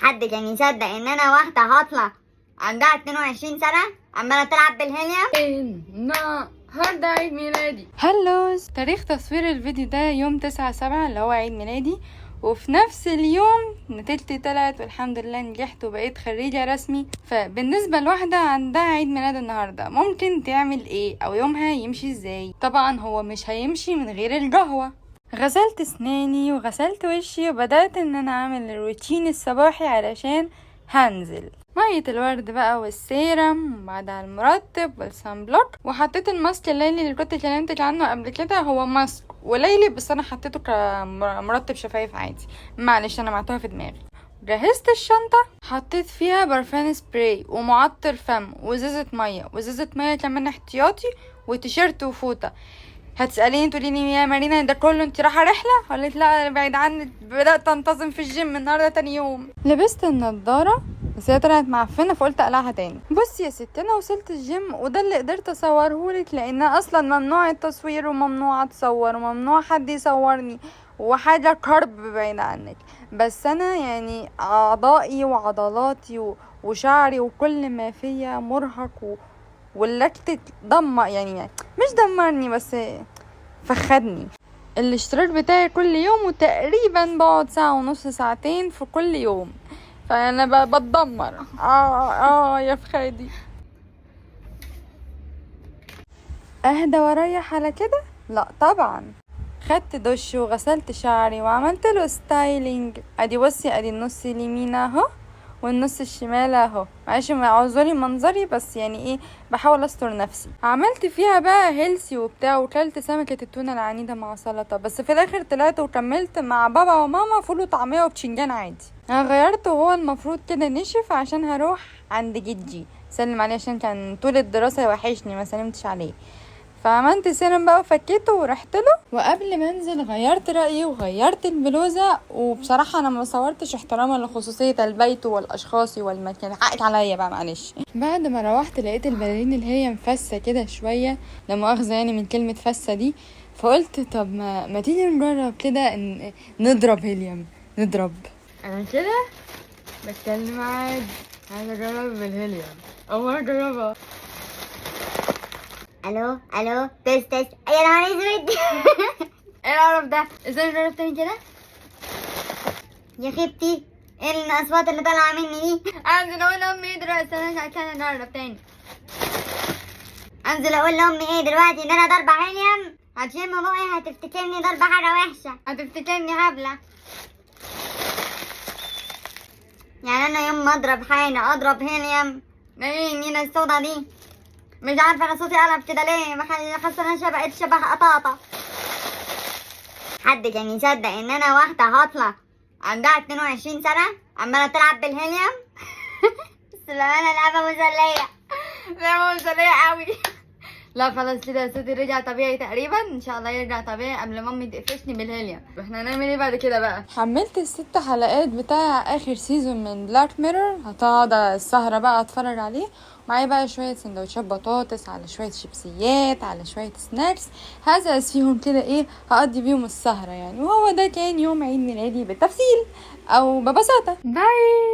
حد كان يصدق ان انا واحده هطلع عندها 22 سنه عماله تلعب بالهيليوم؟ النهارده عيد ميلادي. هلو، تاريخ تصوير الفيديو ده يوم 9/7 اللي هو عيد ميلادي، وفي نفس اليوم نتيجتي طلعت والحمد لله نجحت وبقيت خريجة رسمي. فبالنسبة لواحدة عندها عيد ميلاد النهاردة ممكن تعمل ايه او يومها يمشي ازاي؟ طبعا هو مش هيمشي من غير القهوة. غسلت اسناني وغسلت وشي وبدأت ان انا اعمل الروتين الصباحي علشان هنزل. مية الورد بقى والسيرم وبعدها المرطب والسان بلوك، وحطيت الماسك الليلي اللي كنت كلمتك عنه قبل كده. هو ماسك وليلي بس انا حطيته كمرطب شفايف عادي، معلش انا معتوها في دماغي. جهزت الشنطة، حطيت فيها برفان سبراي ومعطر فم وازازة مية كمان احتياطي وتيشيرت وفوطة. هتسأليني تقوليني يا مارينا ده كله انت رايحة رحلة؟ قلت لا بعيد عنك، بدأت انتظم في الجيم النهاردة تاني يوم. لبست النضارة بس هي طلعت معفنة فقلت اقلعها تاني. بصي يا ستي، انا وصلت الجيم وده اللي قدرت اصورهولك، لانها اصلا ممنوع التصوير وممنوع اتصور وممنوع حد يصورني وحاجة كرب بعيد عنك. بس انا يعني اعضائي وعضلاتي وشعري وكل ما فيا مرهق واللاكتيك يعني مش دمرني بس فخدني. الاشتراك بتاعي كل يوم وتقريبا بقعد ساعة ونص ساعتين في كل يوم، فانا بتدمر. يا فخادي. اهدى واريح على كده؟ لا طبعا. خدت دش وغسلت شعري وعملت له ستايلينج. ادي بصي، ادي النص اليمين اهو والنص الشمال اهو، معلش اعذري منظري بس يعني ايه، بحاول استر نفسي. عملت فيها بقى هيلسي وبتاع، وكلت سمكة التونة العنيدة مع سلطة، بس في الاخر طلعت وكملت مع بابا وماما فول وطعمية وبتشنجان عادي. انا غيرت وهو المفروض كده نشف عشان هروح عند جدي سلم عليه عشان كان طول الدراسة وحشني ما سلمتش عليه. فعملت سيرم بقى وفكيته ورحت له، وقبل ما انزل غيرت رأيي وغيرت البلوزة. وبصراحة انا ما صورتش احتراما لخصوصية البيت والاشخاص والمكان، حقك عليا بقى معلش. بعد ما روحت لقيت البلالين اللي هي مفسة كده شوية، لا مؤاخذة يعني من كلمة فسة دي، فقلت طب ما تيجي نجرب كده نضرب هيليوم. نضرب انا كده بتكلم عادي، عايزة اجرب بالهيليوم اول اجربها. الو تست يا نهار اسود. ايه القرف ده؟ ازاي نجرب تاني كده؟ يا خيبتي، ايه الاصوات اللي طالعه مني دي؟ انزل اقول لامي دلوقتي انا عشان اجرب تاني. انزل اقول لامي ايه دلوقتي؟ ان انا ضربه هيليوم؟ هتشم بقى هتفتكرني ضربه حاجه وحشه، هتفتكرني هبله. يعني انا يوم ما اضرب حاجه اضرب هيليوم؟ ايه النيله السودا دي؟ مش عارفه انا صوتي قلب كده ليه، حاسه ان انا بقيت شبه قطاطه. حد كان يصدق ان انا واحده هطلع عندها 22 سنه عماله تلعب بالهيليوم؟ بس انا لعبه مسليه، لعبه مسليه قوي. لا خلاص كده صوتي رجع طبيعي تقريبا، ان شاء الله يرجع طبيعي قبل مامي تقفشني بالهيليوم. احنا هنعمل ايه بعد كده بقى؟ حملت ال6 حلقات بتاع اخر سيزون من بلاك ميرور، هقعد السهره بقى اتفرج عليه، معايا بقى شويه سندوتشات بطاطس على شويه شيبسيات على شويه سناكس، هزقز فيهم كده ايه، هقضي بيهم السهره يعني. وهو ده كان يوم عيد ميلادي بالتفصيل او ببساطه. باي.